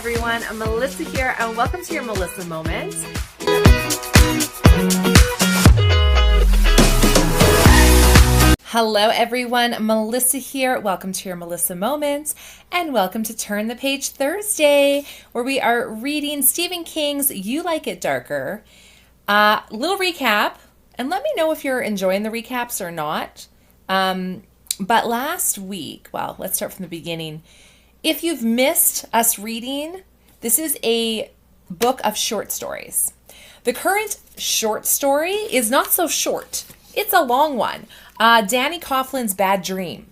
everyone. I'm Melissa here, and welcome to your Melissa Moment. Hello, everyone. Melissa here. Welcome to your Melissa Moment, and welcome to Turn the Page Thursday, where we are reading Stephen King's You Like It Darker. Little recap, and let me know if you're enjoying the recaps or not. But last week, well, let's start from the beginning. If you've missed us reading, this is a book of short stories. The current short story is not so short. It's a long one. Danny Coughlin's Bad Dream.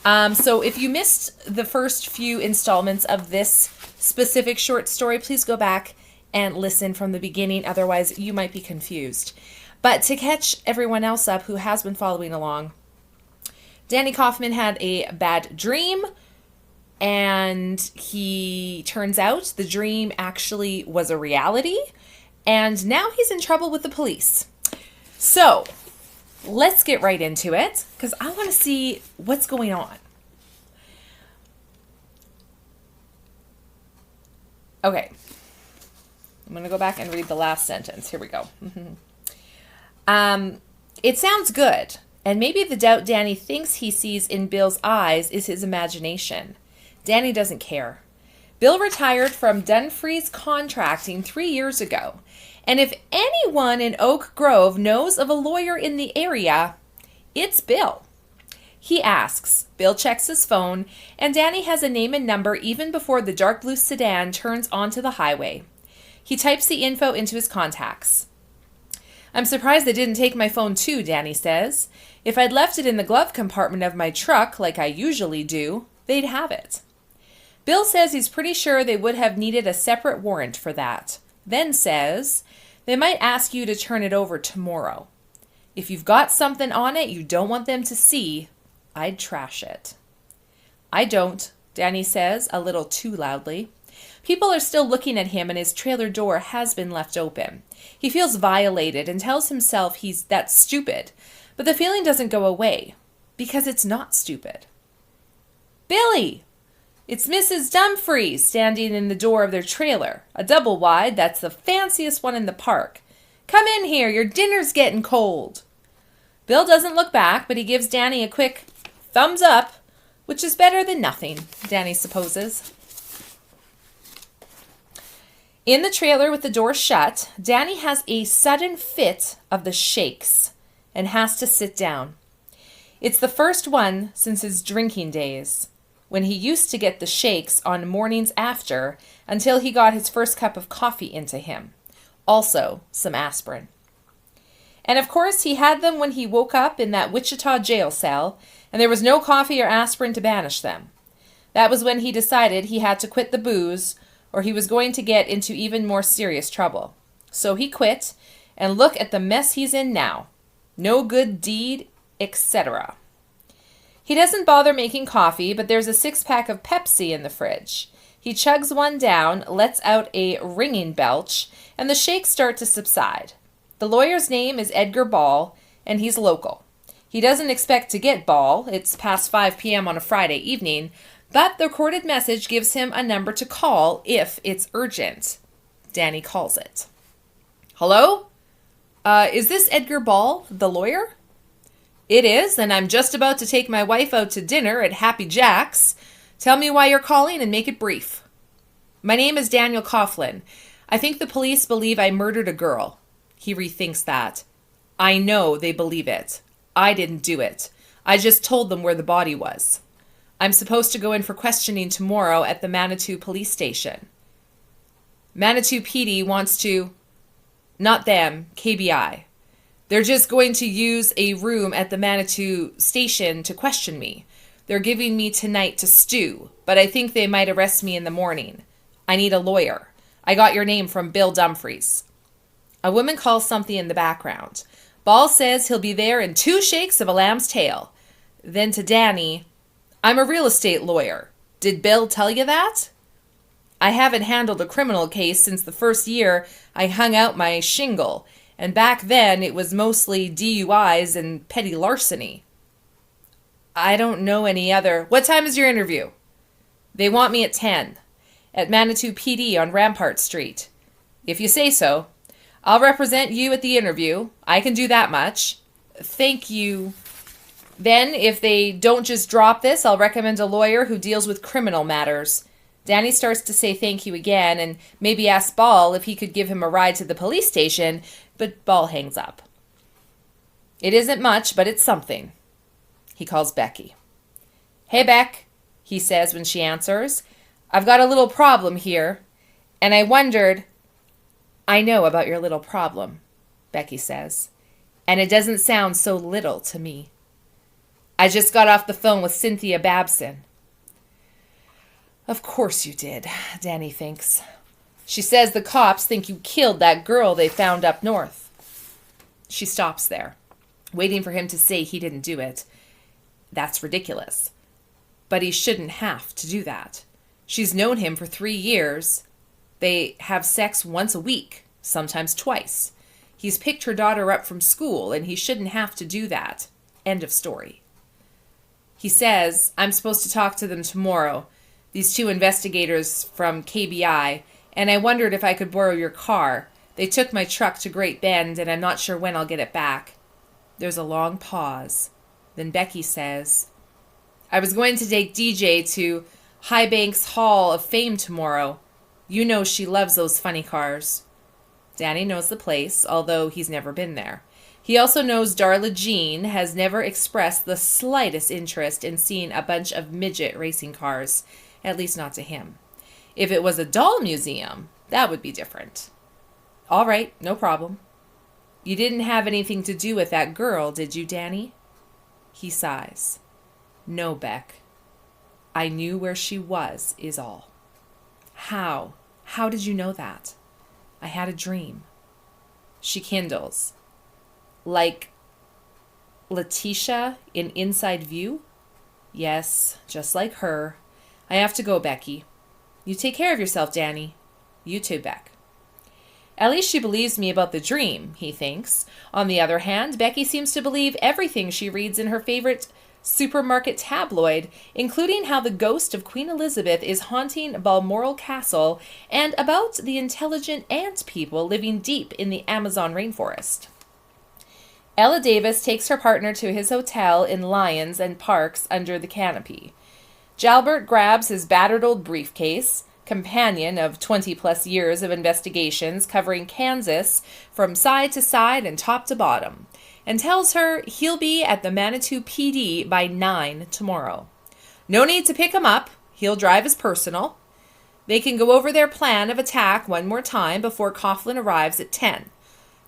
So if you missed the first few installments of this specific short story, please go back and listen from the beginning. Otherwise, you might be confused. But to catch everyone else up who has been following along, Danny Kaufman had a bad dream, and he turns out the dream actually was a reality, and now he's in trouble with the police. So let's get right into it, because I want to see what's going on. Okay. I'm going to go back and read the last sentence. Here we go. It sounds good. And maybe the doubt Danny thinks he sees in Bill's eyes is his imagination. Danny doesn't care. Bill retired from Dunfree's Contracting 3 years ago. And if anyone in Oak Grove knows of a lawyer in the area, it's Bill. He asks. Bill checks his phone, and Danny has a name and number even before the dark blue sedan turns onto the highway. He types the info into his contacts. I'm surprised they didn't take my phone too, Danny says. If I'd left it in the glove compartment of my truck like I usually do, they'd have it. Bill says he's pretty sure they would have needed a separate warrant for that. Then says, they might ask you to turn it over tomorrow. If you've got something on it you don't want them to see, I'd trash it. I don't, Danny says, a little too loudly. People are still looking at him, and his trailer door has been left open. He feels violated and tells himself that's stupid, but the feeling doesn't go away, because it's not stupid. Billy! It's Mrs. Dumfries standing in the door of their trailer, a double wide that's the fanciest one in the park. Come in here, your dinner's getting cold. Bill doesn't look back, but he gives Danny a quick thumbs up, which is better than nothing, Danny supposes. In the trailer with the door shut, Danny has a sudden fit of the shakes and has to sit down. It's the first one since his drinking days, when he used to get the shakes on mornings after until he got his first cup of coffee into him. Also, some aspirin. And of course, he had them when he woke up in that Wichita jail cell, and there was no coffee or aspirin to banish them. That was when he decided he had to quit the booze, or he was going to get into even more serious trouble. So he quit, and look at the mess he's in now. No good deed, etc. He doesn't bother making coffee, but there's a 6-pack of Pepsi in the fridge. He chugs one down, lets out a ringing belch, and the shakes start to subside. The lawyer's name is Edgar Ball, and he's local. He doesn't expect to get Ball. It's past 5 p.m. on a Friday evening, but the recorded message gives him a number to call if it's urgent. Danny calls it. Hello? Is this Edgar Ball, the lawyer? It is, and I'm just about to take my wife out to dinner at Happy Jack's. Tell me why you're calling and make it brief. My name is Daniel Coughlin. I think the police believe I murdered a girl. He rethinks that. I know they believe it. I didn't do it. I just told them where the body was. I'm supposed to go in for questioning tomorrow at the Manitou police station. Manitou PD wants to... Not them, KBI. They're just going to use a room at the Manitou station to question me. They're giving me tonight to stew, but I think they might arrest me in the morning. I need a lawyer. I got your name from Bill Dumfries. A woman calls something in the background. Ball says he'll be there in 2 shakes of a lamb's tail. Then to Danny... I'm a real estate lawyer. Did Bill tell you that? I haven't handled a criminal case since the first year I hung out my shingle, and back then it was mostly DUIs and petty larceny. I don't know any other... What time is your interview? They want me at 10. at Manitou PD on Rampart Street. If you say so. I'll represent you at the interview. I can do that much. Thank you. Then, if they don't just drop this, I'll recommend a lawyer who deals with criminal matters. Danny starts to say thank you again and maybe ask Ball if he could give him a ride to the police station, but Ball hangs up. It isn't much, but it's something. He calls Becky. Hey, Beck, he says when she answers. I've got a little problem here, and I wondered... I know about your little problem, Becky says, and it doesn't sound so little to me. I just got off the phone with Cynthia Babson. Of course you did, Danny thinks. She says the cops think you killed that girl they found up north. She stops there, waiting for him to say he didn't do it. That's ridiculous. But he shouldn't have to do that. She's known him for 3 years. They have sex once a week, sometimes twice. He's picked her daughter up from school, and he shouldn't have to do that. End of story. He says, I'm supposed to talk to them tomorrow, these 2 investigators from KBI, and I wondered if I could borrow your car. They took my truck to Great Bend, and I'm not sure when I'll get it back. There's a long pause. Then Becky says, I was going to take DJ to High Banks Hall of Fame tomorrow. You know she loves those funny cars. Danny knows the place, although he's never been there. He also knows Darla Jean has never expressed the slightest interest in seeing a bunch of midget racing cars, at least not to him. If it was a doll museum, that would be different. All right, no problem. You didn't have anything to do with that girl, did you, Danny? He sighs. No, Beck. I knew where she was, is all. How? How did you know that? I had a dream. She kindles. Like Letitia in Inside View? Yes, just like her. I have to go, Becky. You take care of yourself, Danny. You too, Beck. At least she believes me about the dream, he thinks. On the other hand, Becky seems to believe everything she reads in her favorite supermarket tabloid, including how the ghost of Queen Elizabeth is haunting Balmoral Castle and about the intelligent ant people living deep in the Amazon rainforest. Ella Davis takes her partner to his hotel in Lyons and parks under the canopy. Jalbert grabs his battered old briefcase, companion of 20-plus years of investigations covering Kansas from side to side and top to bottom, and tells her he'll be at the Manitou PD by 9 tomorrow. No need to pick him up. He'll drive his personal. They can go over their plan of attack one more time before Coughlin arrives at 10.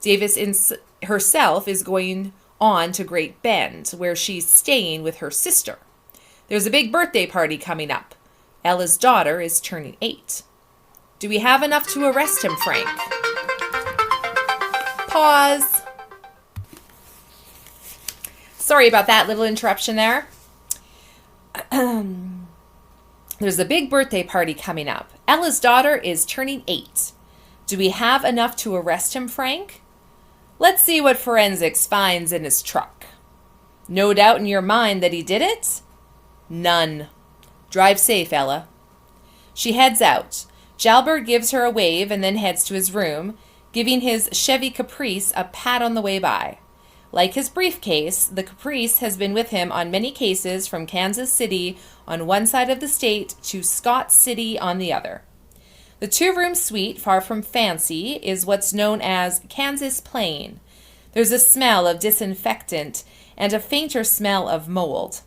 Davis herself is going on to Great Bend, where she's staying with her sister. There's a big birthday party coming up. Ella's daughter is turning 8. Do we have enough to arrest him, Frank? Pause. Sorry about that little interruption there. There's a big birthday party coming up. Ella's daughter is turning 8. Do we have enough to arrest him, Frank? Let's see what forensics finds in his truck. No doubt in your mind that he did it? None. Drive safe, Ella. She heads out. Jalbert gives her a wave and then heads to his room, giving his Chevy Caprice a pat on the way by. Like his briefcase, the Caprice has been with him on many cases from Kansas City on one side of the state to Scott City on the other. The 2-room suite, far from fancy, is what's known as Kansas Plain. There's a smell of disinfectant and a fainter smell of mold.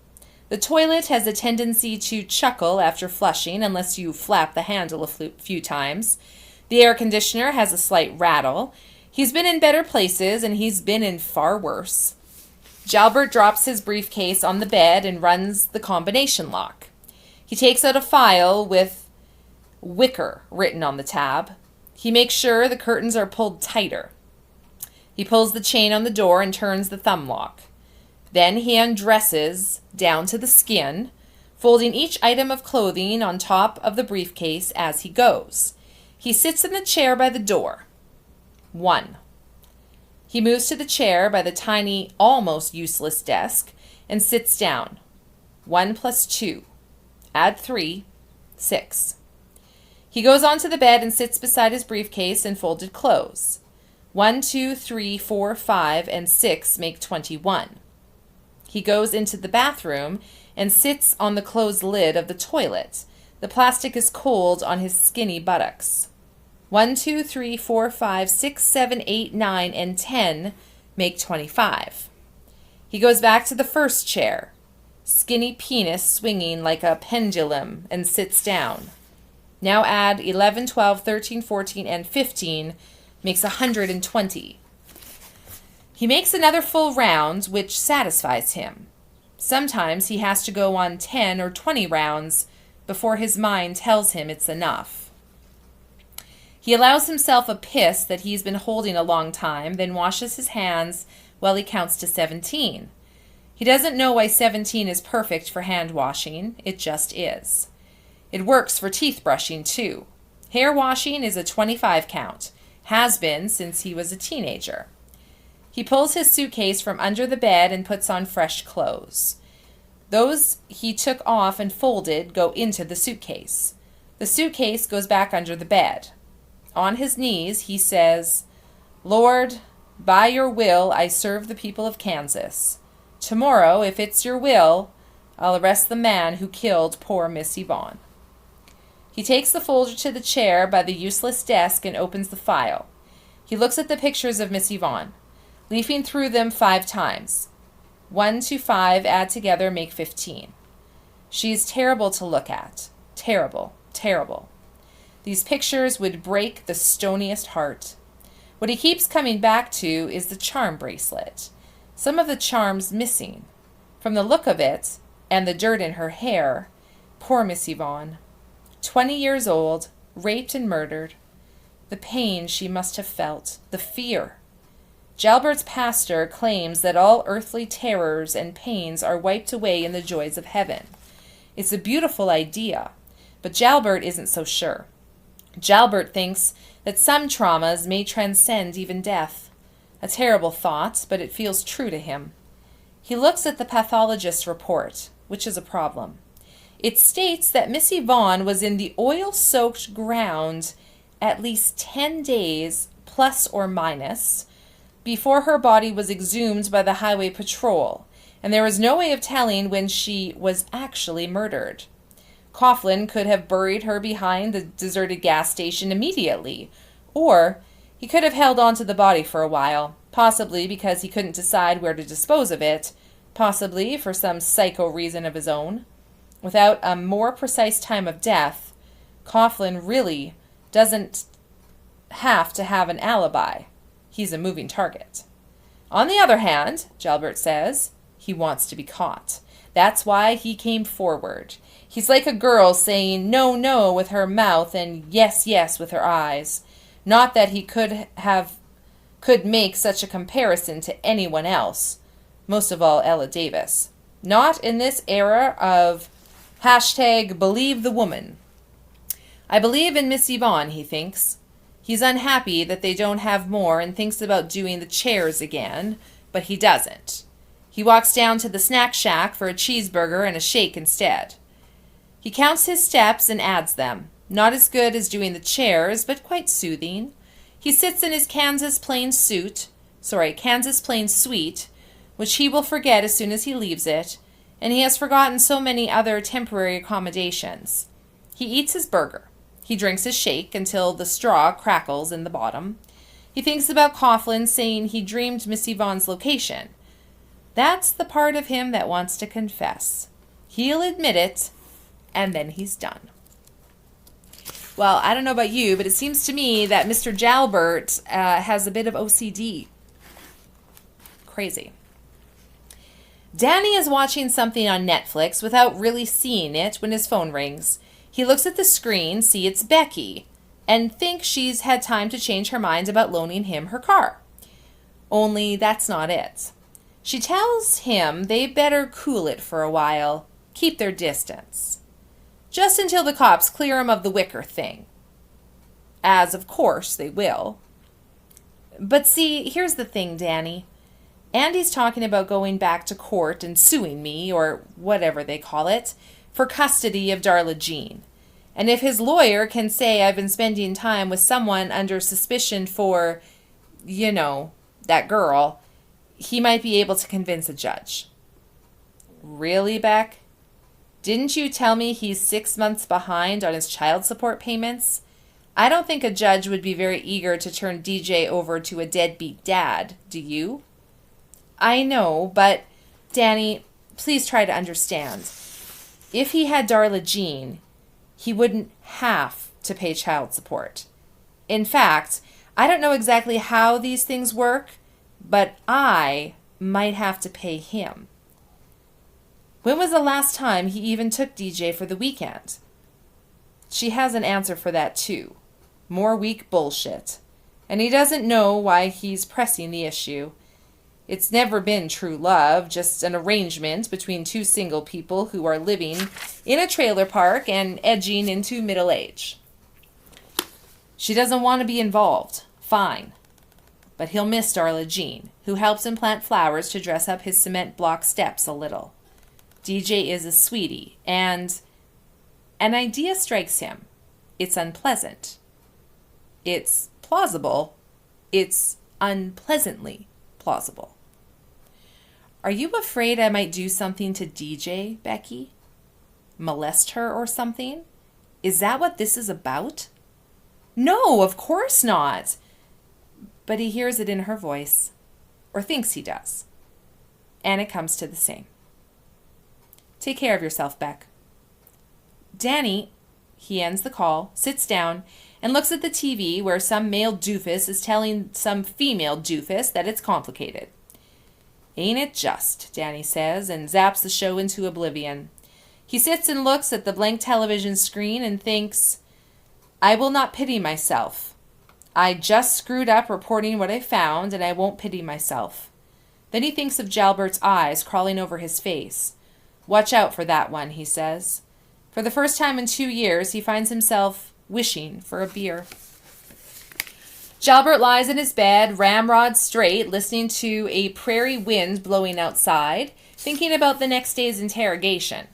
The toilet has a tendency to chuckle after flushing unless you flap the handle a few times. The air conditioner has a slight rattle. He's been in better places, and he's been in far worse. Jalbert drops his briefcase on the bed and runs the combination lock. He takes out a file with Wicker written on the tab. He makes sure the curtains are pulled tighter. He pulls the chain on the door and turns the thumb lock. Then he undresses down to the skin, folding each item of clothing on top of the briefcase as he goes. He sits in the chair by the door. 1. He moves to the chair by the tiny, almost useless desk and sits down. 1 + 2. Add 3. 6. He goes onto the bed and sits beside his briefcase and folded clothes. 1, 2, 3, 4, 5, and 6 make 21. He goes into the bathroom and sits on the closed lid of the toilet. The plastic is cold on his skinny buttocks. 1, 2, 3, 4, 5, 6, 7, 8, 9, and 10 make 25. He goes back to the first chair, skinny penis swinging like a pendulum, and sits down. Now add 11, 12, 13, 14, and 15 makes 120. He makes another full round, which satisfies him. Sometimes he has to go on 10 or 20 rounds before his mind tells him it's enough. He allows himself a piss that he's been holding a long time, then washes his hands while he counts to 17. He doesn't know why 17 is perfect for hand washing. It just is. It works for teeth brushing, too. Hair washing is a 25 count. Has been since he was a teenager. He pulls his suitcase from under the bed and puts on fresh clothes. Those he took off and folded go into the suitcase. The suitcase goes back under the bed. On his knees, he says, "Lord, by your will, I serve the people of Kansas. Tomorrow, if it's your will, I'll arrest the man who killed poor Miss Yvonne." He takes the folder to the chair by the useless desk and opens the file. He looks at the pictures of Miss Yvonne, leafing through them 5 times. 1 to 5 add together make 15. She is terrible to look at. Terrible, terrible. These pictures would break the stoniest heart. What he keeps coming back to is the charm bracelet. Some of the charms missing. From the look of it, and the dirt in her hair, poor Miss Yvonne. 20 years old, raped and murdered. The pain she must have felt, the fear. Jalbert's pastor claims that all earthly terrors and pains are wiped away in the joys of heaven. It's a beautiful idea, but Jalbert isn't so sure. Jalbert thinks that some traumas may transcend even death. A terrible thought, but it feels true to him. He looks at the pathologist's report, which is a problem. It states that Miss Yvonne was in the oil-soaked ground at least 10 days, plus or minus, before her body was exhumed by the highway patrol, and there was no way of telling when she was actually murdered. Coughlin could have buried her behind the deserted gas station immediately, or he could have held on to the body for a while, possibly because he couldn't decide where to dispose of it, possibly for some psycho reason of his own. Without a more precise time of death, Coughlin really doesn't have to have an alibi. He's a moving target. On the other hand, Jalbert says, he wants to be caught. That's why he came forward. He's like a girl saying no, no with her mouth and yes, yes with her eyes. Not that he could make such a comparison to anyone else, most of all Ella Davis. Not in this era of #BelieveTheWoman. I believe in Miss Yvonne, he thinks. He's unhappy that they don't have more and thinks about doing the chairs again, but he doesn't. He walks down to the snack shack for a cheeseburger and a shake instead. He counts his steps and adds them. Not as good as doing the chairs, but quite soothing. He sits in his Kansas plain suite, which he will forget as soon as he leaves it, and he has forgotten so many other temporary accommodations. He eats his burger. He drinks his shake until the straw crackles in the bottom. He thinks about Coughlin saying he dreamed Miss Yvonne's location. That's the part of him that wants to confess. He'll admit it, and then he's done. Well, I don't know about you, but it seems to me that Mr. Jalbert has a bit of OCD. Crazy. Danny is watching something on Netflix without really seeing it when his phone rings. He looks at the screen, see it's Becky, and thinks she's had time to change her mind about loaning him her car. Only that's not it. She tells him they better cool it for a while, keep their distance. Just until the cops clear him of the Wicker thing. As, of course, they will. But see, here's the thing, Danny. Andy's talking about going back to court and suing me, or whatever they call it, for custody of Darla Jean. And if his lawyer can say I've been spending time with someone under suspicion for, that girl, he might be able to convince a judge. Really, Beck? Didn't you tell me he's 6 months behind on his child support payments? I don't think a judge would be very eager to turn DJ over to a deadbeat dad, do you? I know, but, Danny, please try to understand. If he had Darla Jean, he wouldn't have to pay child support. In fact, I don't know exactly how these things work, but I might have to pay him. When was the last time he even took DJ for the weekend? She has an answer for that too. More weak bullshit. And he doesn't know why he's pressing the issue. It's never been true love, just an arrangement between two single people who are living in a trailer park and edging into middle age. She doesn't want to be involved. Fine. But he'll miss Darla Jean, who helps him plant flowers to dress up his cement block steps a little. DJ is a sweetie, and an idea strikes him. It's unpleasant. It's plausible. It's unpleasantly plausible. Are you afraid I might do something to DJ, Becky? Molest her or something? Is that what this is about? No, of course not. But he hears it in her voice, or thinks he does. And it comes to the same. Take care of yourself, Beck. Danny, he ends the call, sits down, and looks at the TV where some male doofus is telling some female doofus that it's complicated. Ain't it just, Danny says, and zaps the show into oblivion. He sits and looks at the blank television screen and thinks, I will not pity myself. I just screwed up reporting what I found, and I won't pity myself. Then he thinks of Jalbert's eyes crawling over his face. Watch out for that one, he says. For the first time in 2 years, he finds himself wishing for a beer. Jalbert lies in his bed, ramrod straight, listening to a prairie wind blowing outside, thinking about the next day's interrogation.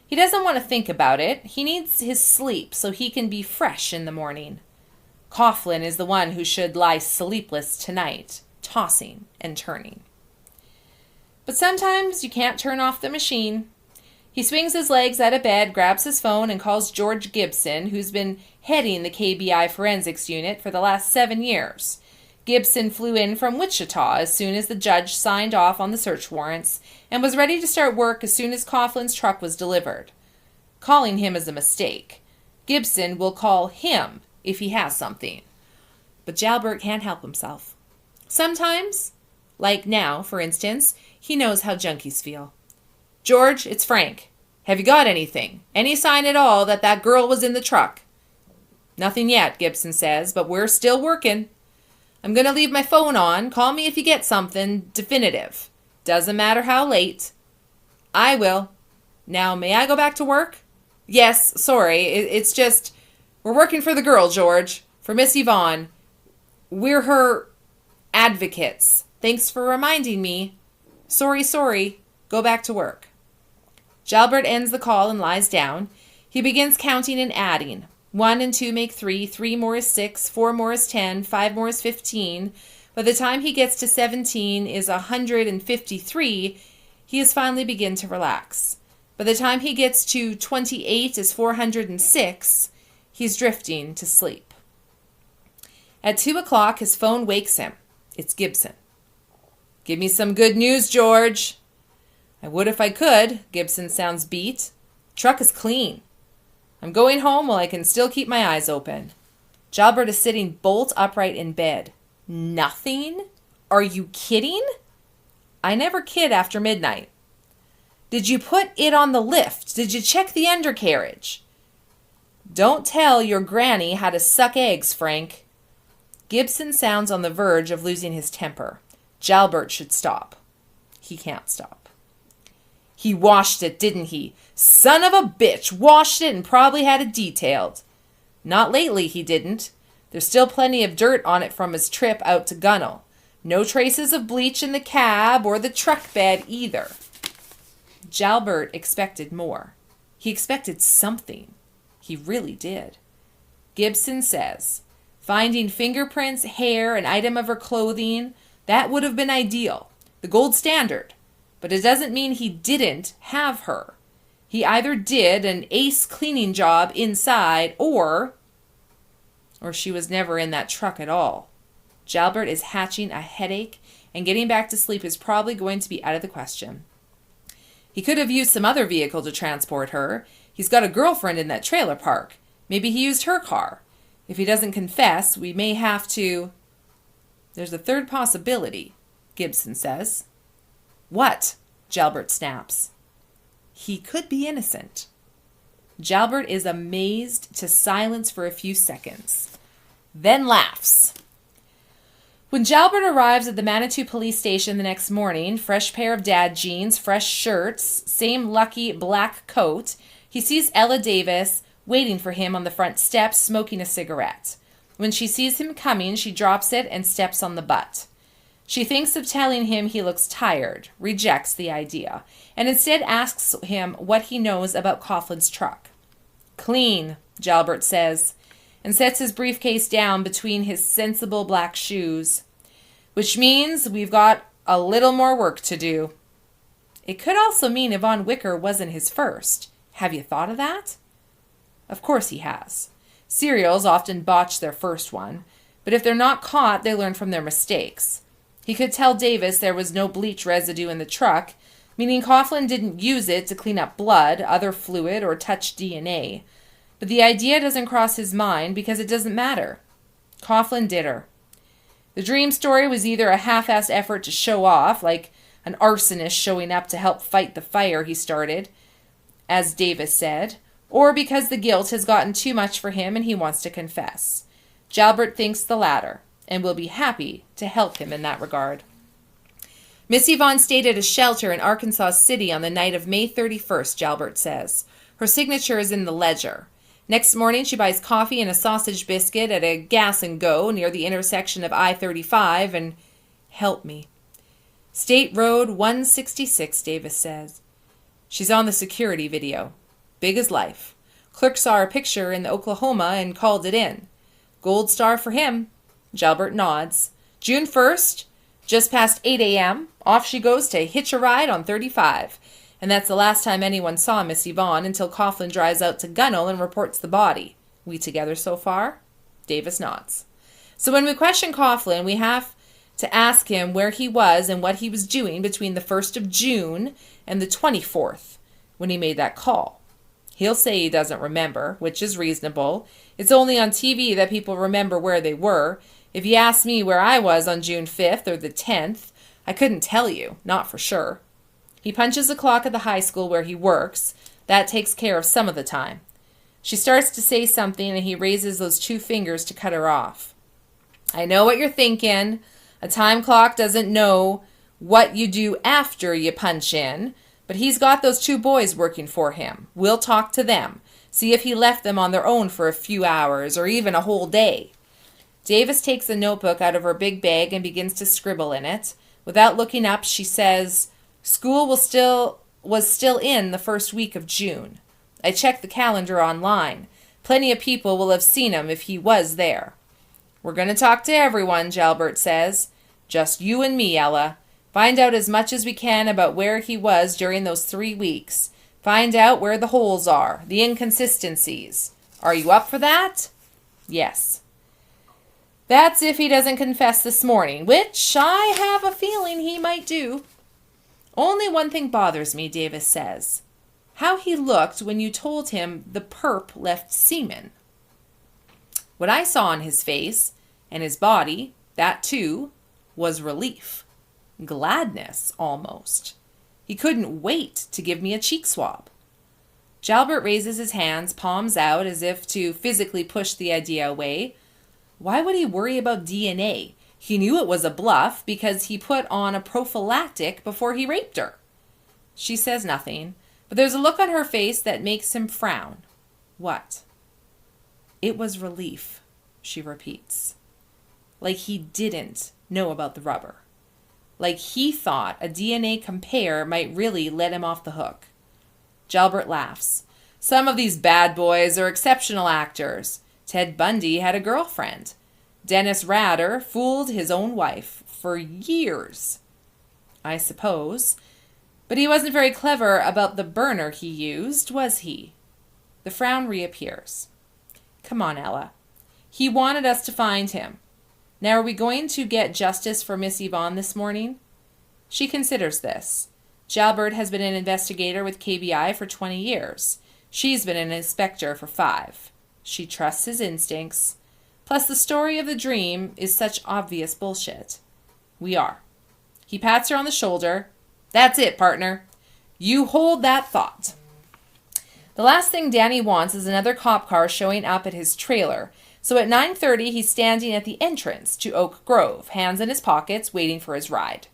He doesn't want to think about it. He needs his sleep so he can be fresh in the morning. Coughlin is the one who should lie sleepless tonight, tossing and turning. But sometimes you can't turn off the machine. He swings his legs out of bed, grabs his phone, and calls George Gibson, who's been heading the KBI forensics unit for the last 7 years. Gibson flew in from Wichita as soon as the judge signed off on the search warrants and was ready to start work as soon as Coughlin's truck was delivered. Calling him is a mistake. Gibson will call him if he has something. But Jalbert can't help himself. Sometimes, like now, for instance, he knows how junkies feel. George, it's Frank. Have you got anything? Any sign at all that that girl was in the truck? Nothing yet, Gibson says, but we're still working. I'm going to leave my phone on. Call me if you get something definitive. Doesn't matter how late. I will. Now, may I go back to work? Yes, sorry. It's just, we're working for the girl, George. For Miss Yvonne. We're her advocates. Thanks for reminding me. Sorry. Go back to work. Jalbert ends the call and lies down. He begins counting and adding. 1 and 2 make 3, 3 more is 6, 4 more is 10, 5 more is 15. By the time he gets to 17 is 153, he has finally begun to relax. By the time he gets to 28 is 406, he's drifting to sleep. At 2 o'clock, his phone wakes him. It's Gibson. Give me some good news, George. I would if I could. Gibson sounds beat. Truck is clean. I'm going home while I can still keep my eyes open. Jalbert is sitting bolt upright in bed. Nothing? Are you kidding? I never kid after midnight. Did you put it on the lift? Did you check the undercarriage? Don't tell your granny how to suck eggs, Frank. Gibson sounds on the verge of losing his temper. Jalbert should stop. He can't stop. He washed it, didn't he? Son of a bitch, washed it and probably had it detailed. Not lately, he didn't. There's still plenty of dirt on it from his trip out to Gunnell. No traces of bleach in the cab or the truck bed either. Jalbert expected more. He expected something. He really did. Gibson says, finding fingerprints, hair, an item of her clothing, that would have been ideal, the gold standard. But it doesn't mean he didn't have her. He either did an ace cleaning job inside or she was never in that truck at all. Jalbert is hatching a headache, and getting back to sleep is probably going to be out of the question. He could have used some other vehicle to transport her. He's got a girlfriend in that trailer park. Maybe he used her car. If he doesn't confess, we may have to... There's a third possibility, Gibson says. What? Jalbert snaps. He could be innocent. Jalbert is amazed to silence for a few seconds, then laughs. When Jalbert arrives at the Manitou police station the next morning, fresh pair of dad jeans, fresh shirts, same lucky black coat, he sees Ella Davis waiting for him on the front steps, smoking a cigarette. When she sees him coming, she drops it and steps on the butt. She thinks of telling him he looks tired, rejects the idea, and instead asks him what he knows about Coughlin's truck. Clean, Jalbert says, and sets his briefcase down between his sensible black shoes, which means we've got a little more work to do. It could also mean Yvonne Wicker wasn't his first. Have you thought of that? Of course he has. Serials often botch their first one, but if they're not caught, they learn from their mistakes. He could tell Davis there was no bleach residue in the truck, meaning Coughlin didn't use it to clean up blood, other fluid, or touch DNA. But the idea doesn't cross his mind because it doesn't matter. Coughlin did her. The dream story was either a half-assed effort to show off, like an arsonist showing up to help fight the fire he started, as Davis said, or because the guilt has gotten too much for him and he wants to confess. Jalbert thinks the latter, and will be happy to help him in that regard. Miss Yvonne stayed at a shelter in Arkansas City on the night of May 31st, Jalbert says. Her signature is in the ledger. Next morning, she buys coffee and a sausage biscuit at a Gas and Go near the intersection of I-35 and... Help me. State Road 166, Davis says. She's on the security video. Big as life. Clerk saw her picture in the Oklahoma and called it in. Gold star for him. Jalbert nods. June 1st, just past 8 a.m., off she goes to hitch a ride on 35. And that's the last time anyone saw Miss Yvonne until Coughlin drives out to Gunnell and reports the body. We together so far? Davis nods. So when we question Coughlin, we have to ask him where he was and what he was doing between the 1st of June and the 24th when he made that call. He'll say he doesn't remember, which is reasonable. It's only on TV that people remember where they were. If you asked me where I was on June 5th or the 10th, I couldn't tell you, not for sure. He punches the clock at the high school where he works. That takes care of some of the time. She starts to say something and he raises those two fingers to cut her off. I know what you're thinking. A time clock doesn't know what you do after you punch in, but he's got those two boys working for him. We'll talk to them. See if he left them on their own for a few hours or even a whole day. Davis takes a notebook out of her big bag and begins to scribble in it. Without looking up, she says, School was still in the first week of June. I checked the calendar online. Plenty of people will have seen him if he was there. We're going to talk to everyone, Jalbert says. Just you and me, Ella. Find out as much as we can about where he was during those 3 weeks. Find out where the holes are, the inconsistencies. Are you up for that? Yes. That's if he doesn't confess this morning, which I have a feeling he might do. Only one thing bothers me, Davis says. How he looked when you told him the perp left semen. What I saw on his face and his body, that too, was relief. Gladness, almost. He couldn't wait to give me a cheek swab. Jalbert raises his hands, palms out, as if to physically push the idea away. Why would he worry about DNA? He knew it was a bluff because he put on a prophylactic before he raped her. She says nothing, but there's a look on her face that makes him frown. What? It was relief, she repeats. Like he didn't know about the rubber. Like he thought a DNA compare might really let him off the hook. Jalbert laughs. Some of these bad boys are exceptional actors. Ted Bundy had a girlfriend. Dennis Rader fooled his own wife for years, I suppose. But he wasn't very clever about the burner he used, was he? The frown reappears. Come on, Ella. He wanted us to find him. Now are we going to get justice for Miss Yvonne this morning? She considers this. Jalbert has been an investigator with KBI for 20 years. She's been an inspector for 5. She trusts his instincts. Plus the story of the dream is such obvious bullshit. We are. He pats her on the shoulder. That's it, partner. You hold that thought. The last thing Danny wants is another cop car showing up at his trailer. So at 9:30, he's standing at the entrance to Oak Grove, hands in his pockets, waiting for his ride.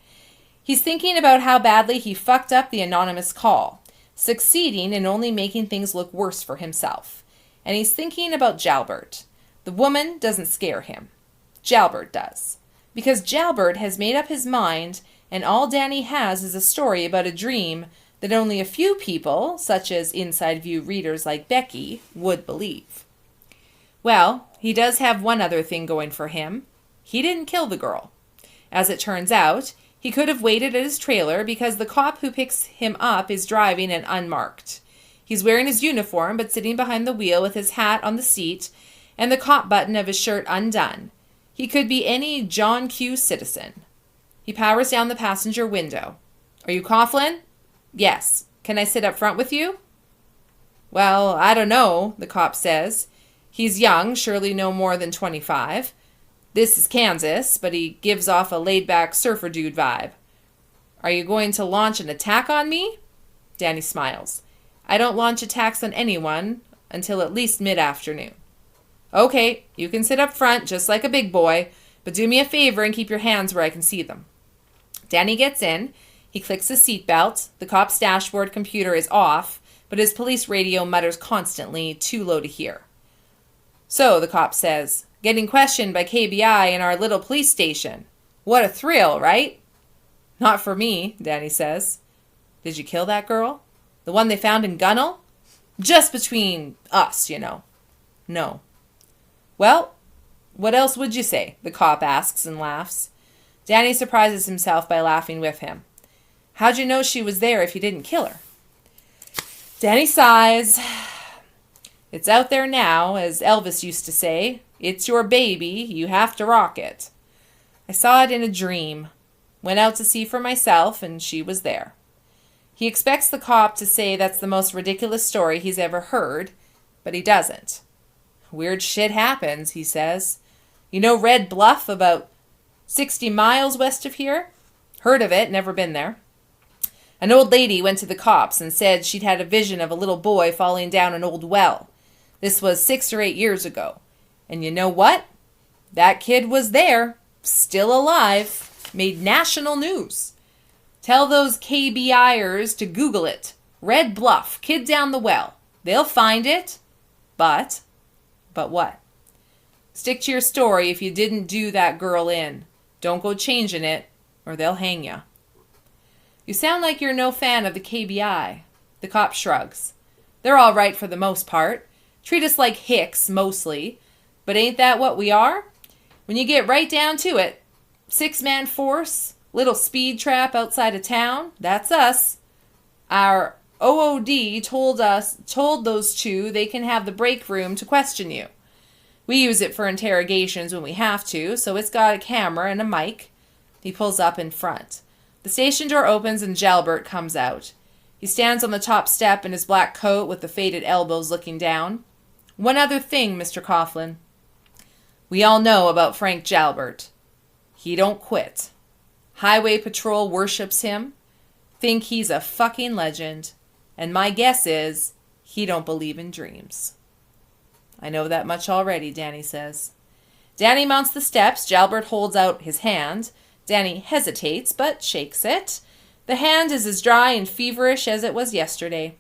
He's thinking about how badly he fucked up the anonymous call, succeeding in only making things look worse for himself. And he's thinking about Jalbert. The woman doesn't scare him. Jalbert does. Because Jalbert has made up his mind, and all Danny has is a story about a dream that only a few people, such as Inside View readers like Becky, would believe. Well, he does have one other thing going for him. He didn't kill the girl. As it turns out, he could have waited at his trailer because the cop who picks him up is driving and unmarked. He's wearing his uniform but sitting behind the wheel with his hat on the seat and the cop button of his shirt undone. He could be any John Q. citizen. He powers down the passenger window. Are you Coughlin? Yes. Can I sit up front with you? Well, I don't know, the cop says. He's young, surely no more than 25. This is Kansas, but he gives off a laid-back surfer dude vibe. Are you going to launch an attack on me? Danny smiles. I don't launch attacks on anyone until at least mid-afternoon. Okay, you can sit up front just like a big boy, but do me a favor and keep your hands where I can see them. Danny gets in. He clicks his seatbelt. The cop's dashboard computer is off, but his police radio mutters constantly, too low to hear. So, the cop says, getting questioned by KBI in our little police station. What a thrill, right? Not for me, Danny says. Did you kill that girl? The one they found in Gunnell? Just between us, you know. No. Well, what else would you say? The cop asks and laughs. Danny surprises himself by laughing with him. How'd you know she was there if you didn't kill her? Danny sighs. It's out there now, as Elvis used to say. It's your baby. You have to rock it. I saw it in a dream. Went out to see for myself, and she was there. He expects the cop to say that's the most ridiculous story he's ever heard, but he doesn't. Weird shit happens, he says. You know Red Bluff, about 60 miles west of here? Heard of it, never been there. An old lady went to the cops and said she'd had a vision of a little boy falling down an old well. This was 6 or 8 years ago. And you know what? That kid was there, still alive, made national news. Tell those KBIers to Google it. Red Bluff, kid down the well. They'll find it. But what? Stick to your story if you didn't do that girl in. Don't go changing it, or they'll hang you. You sound like you're no fan of the KBI. The cop shrugs. They're all right for the most part. Treat us like hicks, mostly. But ain't that what we are? When you get right down to it, 6-man force, little speed trap outside of town, that's us. Our OOD told those two they can have the break room to question you. We use it for interrogations when we have to, so it's got a camera and a mic. He pulls up in front. The station door opens and Jalbert comes out. He stands on the top step in his black coat with the faded elbows looking down. One other thing, Mr. Coughlin. We all know about Frank Jalbert. He don't quit. Highway Patrol worships him. Think he's a fucking legend. And my guess is he don't believe in dreams. I know that much already, Danny says. Danny mounts the steps. Jalbert holds out his hand. Danny hesitates, but shakes it. The hand is as dry and feverish as it was yesterday.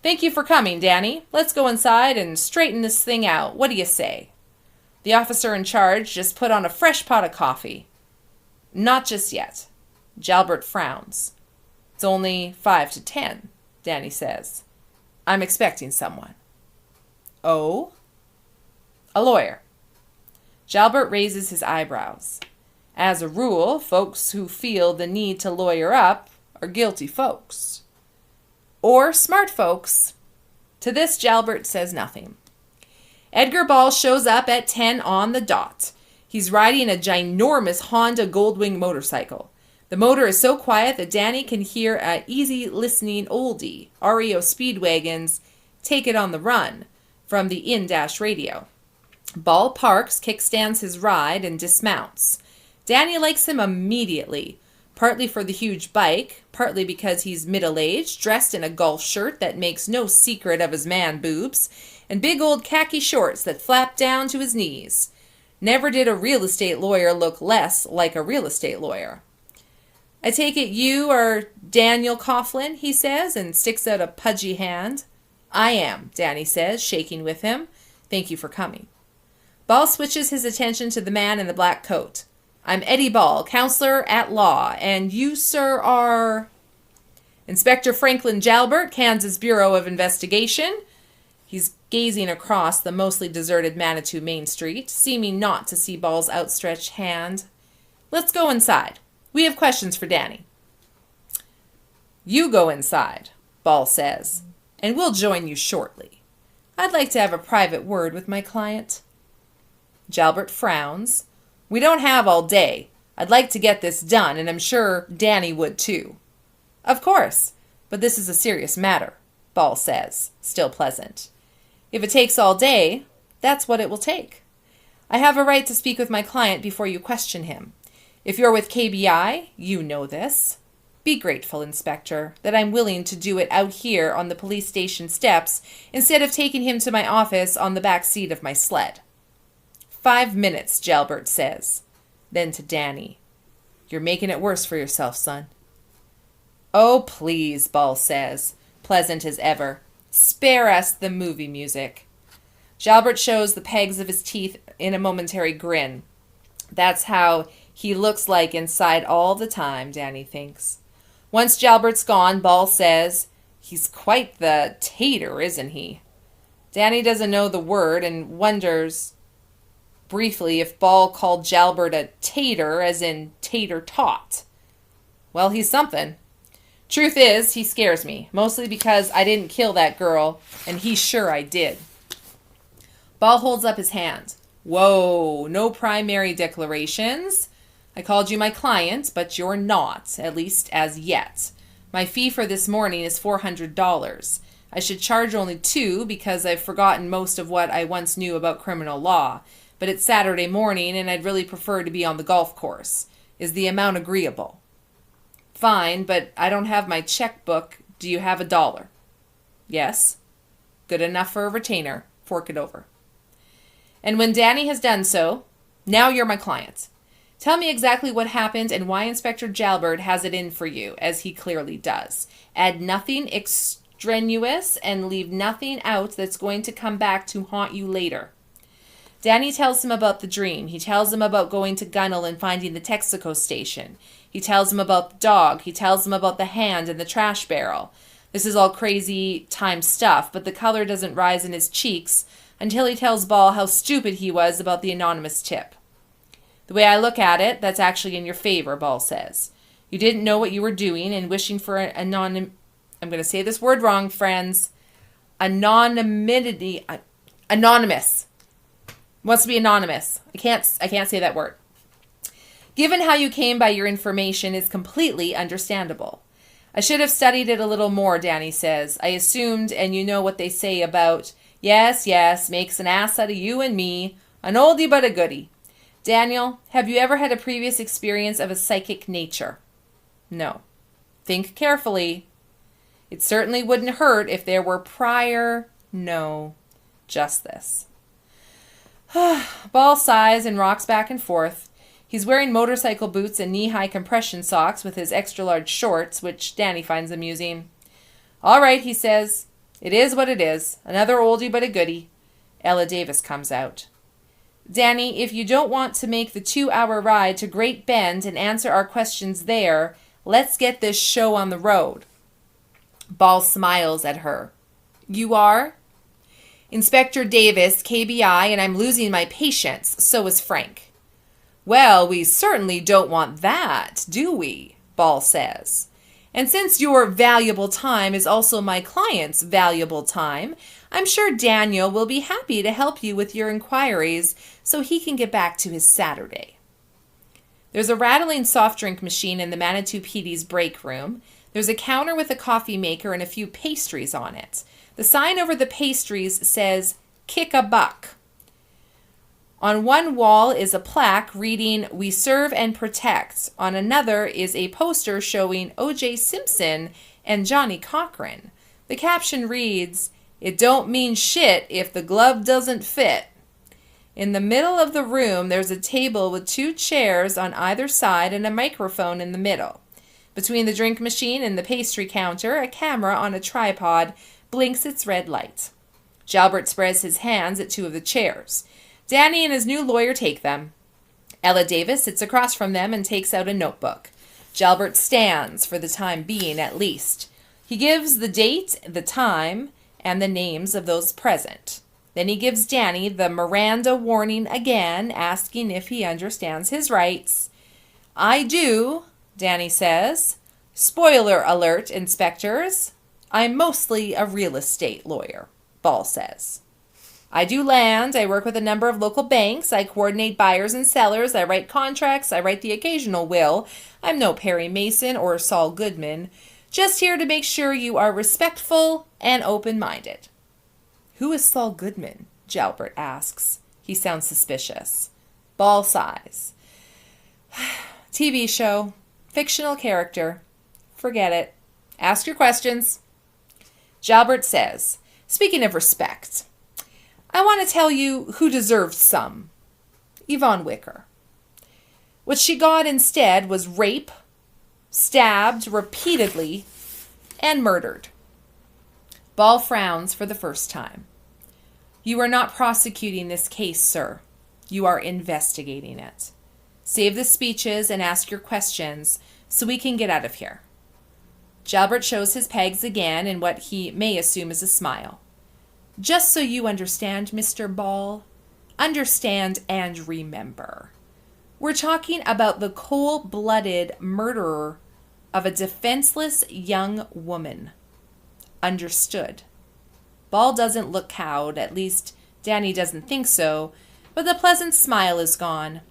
Thank you for coming, Danny. Let's go inside and straighten this thing out. What do you say? The officer in charge just put on a fresh pot of coffee. Not just yet. Jalbert frowns. It's only 5 to 10, Danny says. I'm expecting someone. Oh? A lawyer. Jalbert raises his eyebrows. As a rule, folks who feel the need to lawyer up are guilty folks. Or smart folks. To this, Jalbert says nothing. Edgar Ball shows up at 10 on the dot. He's riding a ginormous Honda Goldwing motorcycle. The motor is so quiet that Danny can hear a easy listening oldie, REO Speedwagon's Take It on the Run, from the in-dash radio. Ball parks, kickstands his ride, and dismounts. Danny likes him immediately, partly for the huge bike, partly because he's middle-aged, dressed in a golf shirt that makes no secret of his man boobs, and big old khaki shorts that flap down to his knees. Never did a real estate lawyer look less like a real estate lawyer. I take it you are Daniel Coughlin, he says, and sticks out a pudgy hand. I am, Danny says, shaking with him. Thank you for coming. Ball switches his attention to the man in the black coat. I'm Eddie Ball, counselor at law, and you, sir, are... Inspector Franklin Jalbert, Kansas Bureau of Investigation. He's gazing across the mostly deserted Manitou Main Street, seeming not to see Ball's outstretched hand. Let's go inside. We have questions for Danny. You go inside, Ball says, and we'll join you shortly. I'd like to have a private word with my client. Jalbert frowns. We don't have all day. I'd like to get this done, and I'm sure Danny would too. Of course, but this is a serious matter, Ball says, still pleasant. If it takes all day, that's what it will take. I have a right to speak with my client before you question him. If you're with KBI, you know this. Be grateful, Inspector, that I'm willing to do it out here on the police station steps instead of taking him to my office on the back seat of my sled. 5 minutes, Jalbert says. Then to Danny. You're making it worse for yourself, son. Oh, please, Ball says, pleasant as ever. Spare us the movie music. Jalbert shows the pegs of his teeth in a momentary grin. That's how he looks like inside all the time, Danny thinks. Once Jalbert's gone, Ball says, he's quite the tater, isn't he? Danny doesn't know the word and wonders briefly if Ball called Jalbert a tater, as in tater tot. Well, he's something. Truth is, he scares me, mostly because I didn't kill that girl, and he's sure I did. Ball holds up his hand. Whoa, no primary declarations. I called you my client, but you're not, at least as yet. My fee for this morning is $400. I should charge only $2 because I've forgotten most of what I once knew about criminal law. But it's Saturday morning, and I'd really prefer to be on the golf course. Is the amount agreeable? Fine, but I don't have my checkbook. Do you have $1? Yes. Good enough for a retainer. Fork it over. And when Danny has done so, now you're my client. Tell me exactly what happened and why Inspector Jalbert has it in for you, as he clearly does. Add nothing extraneous and leave nothing out that's going to come back to haunt you later. Danny tells him about the dream. He tells him about going to Gunnell and finding the Texaco station. He tells him about the dog. He tells him about the hand in the trash barrel. This is all crazy time stuff, but the color doesn't rise in his cheeks until he tells Ball how stupid he was about the anonymous tip. The way I look at it, that's actually in your favor, Ball says. You didn't know what you were doing and wishing for I'm going to say this word wrong, friends. Anonymity. Anonymous. Wants to be anonymous. I can't say that word. Given how you came by your information is completely understandable. I should have studied it a little more, Danny says. I assumed, and you know what they say about, yes, makes an ass out of you and me, an oldie but a goodie. Daniel, have you ever had a previous experience of a psychic nature? No. Think carefully. It certainly wouldn't hurt if there were prior... No. Just this. Ball sighs and rocks back and forth. He's wearing motorcycle boots and knee-high compression socks with his extra-large shorts, which Danny finds amusing. All right, he says. It is what it is. Another oldie but a goodie. Ella Davis comes out. Danny, if you don't want to make the 2-hour ride to Great Bend and answer our questions there, let's get this show on the road. Ball smiles at her. You are? Inspector Davis, KBI, and I'm losing my patience. So is Frank. Well, we certainly don't want that, do we? Ball says. And since your valuable time is also my client's valuable time, I'm sure Daniel will be happy to help you with your inquiries so he can get back to his Saturday. There's a rattling soft drink machine in the Manitou PD's break room. There's a counter with a coffee maker and a few pastries on it. The sign over the pastries says, "Kick a buck." On one wall is a plaque reading, "We serve and protect." On another is a poster showing O.J. Simpson and Johnny Cochran. The caption reads, "It don't mean shit if the glove doesn't fit." In the middle of the room, there's a table with 2 chairs on either side and a microphone in the middle. Between the drink machine and the pastry counter, a camera on a tripod blinks its red light. Jalbert spreads his hands at 2 of the chairs. Danny and his new lawyer take them. Ella Davis sits across from them and takes out a notebook. Jalbert stands, for the time being at least. He gives the date, the time, and the names of those present. Then he gives Danny the Miranda warning again, asking if he understands his rights. "I do," Danny says. "Spoiler alert, inspectors. I'm mostly a real estate lawyer," Ball says. "I do land. I work with a number of local banks. I coordinate buyers and sellers. I write contracts. I write the occasional will. I'm no Perry Mason or Saul Goodman. Just here to make sure you are respectful and open-minded." "Who is Saul Goodman?" Jalbert asks. He sounds suspicious. Ball sighs. "TV show. Fictional character. Forget it. Ask your questions." Jalbert says, "Speaking of respect, I want to tell you who deserved some. Yvonne Wicker. What she got instead was rape, stabbed repeatedly, and murdered." Ball frowns for the first time. "You are not prosecuting this case, sir. You are investigating it. Save the speeches and ask your questions so we can get out of here." Jalbert shows his pegs again in what he may assume is a smile. "Just so you understand, Mr. Ball, understand and remember. We're talking about the cold-blooded murderer of a defenseless young woman. Understood?" Ball doesn't look cowed, at least Danny doesn't think so, but the pleasant smile is gone.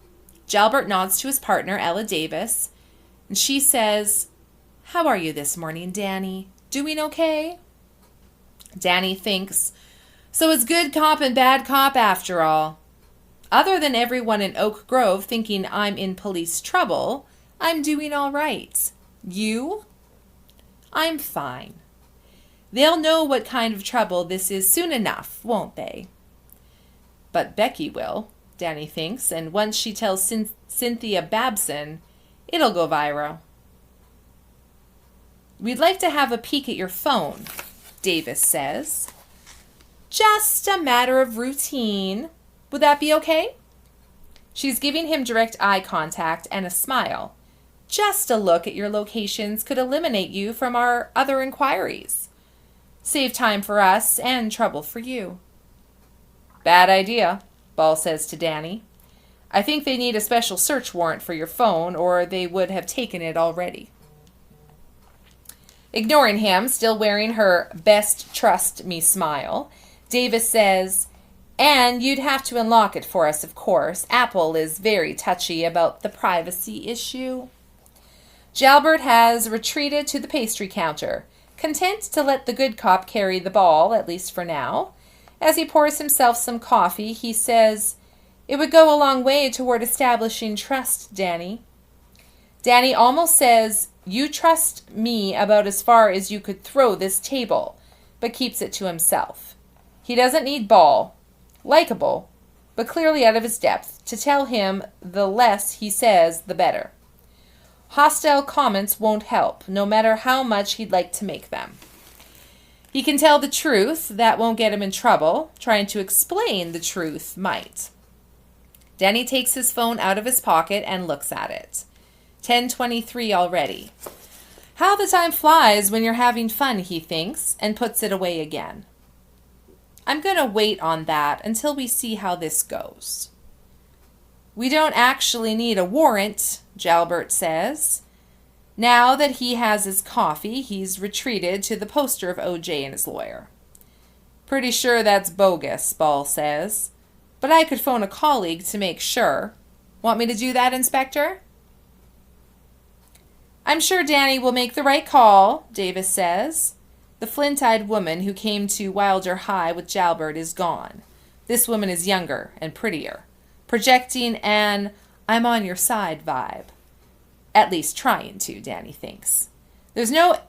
Jalbert nods to his partner, Ella Davis, and she says, "How are you this morning, Danny? Doing okay?" Danny thinks, so it's good cop and bad cop after all. Other than everyone in Oak Grove thinking I'm in police trouble, I'm doing all right. You? I'm fine. They'll know what kind of trouble this is soon enough, won't they? But Becky will, Danny thinks, and once she tells Cynthia Babson, it'll go viral. "We'd like to have a peek at your phone," Davis says. "Just a matter of routine. Would that be okay?" She's giving him direct eye contact and a smile. "Just a look at your locations could eliminate you from our other inquiries. Save time for us and trouble for you." "Bad idea," Ball says to Danny. "I think they need a special search warrant for your phone, or they would have taken it already." Ignoring him, still wearing her best trust me smile, Davis says, "And you'd have to unlock it for us, of course. Apple is very touchy about the privacy issue." Jalbert has retreated to the pastry counter, content to let the good cop carry the ball, at least for now. As he pours himself some coffee, he says, "It would go a long way toward establishing trust, Danny." Danny almost says, "You trust me about as far as you could throw this table," but keeps it to himself. He doesn't need Ball, likable, but clearly out of his depth, to tell him the less he says, the better. Hostile comments won't help, no matter how much he'd like to make them. He can tell the truth, that won't get him in trouble. Trying to explain the truth might. Danny takes his phone out of his pocket and looks at it. 10:23 already. How the time flies when you're having fun, he thinks, and puts it away again. I'm going to wait on that until we see how this goes. We don't actually need a warrant, Jalbert says. Now that he has his coffee, he's retreated to the poster of OJ and his lawyer. Pretty sure that's bogus, Ball says. But I could phone a colleague to make sure. Want me to do that, Inspector? I'm sure Danny will make the right call, Davis says. The flint-eyed woman who came to Wilder High with Jalbert is gone. This woman is younger and prettier, projecting an I'm on your side vibe. At least trying to, Danny thinks. There's no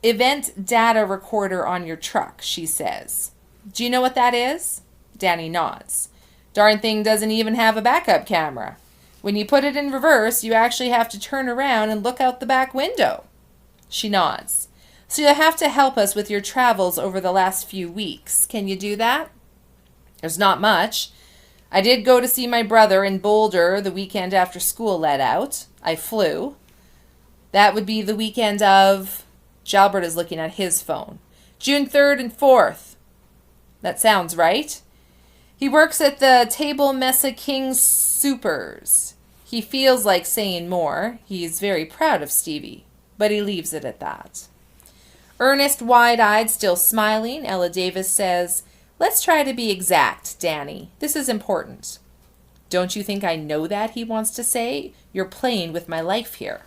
event data recorder on your truck, she says. Do you know what that is? Danny nods. Darn thing doesn't even have a backup camera. When you put it in reverse, you actually have to turn around and look out the back window. She nods. So you'll have to help us with your travels over the last few weeks. Can you do that? There's not much. I did go to see my brother in Boulder the weekend after school let out. I flew. That would be the weekend of... Jalbert is looking at his phone. June 3rd and 4th. That sounds right. He works at the Table Mesa King's Supers. He feels like saying more. He's very proud of Stevie, but he leaves it at that. Earnest, wide-eyed, still smiling, Ella Davis says, Let's try to be exact, Danny. This is important. Don't you think I know that, he wants to say? You're playing with my life here.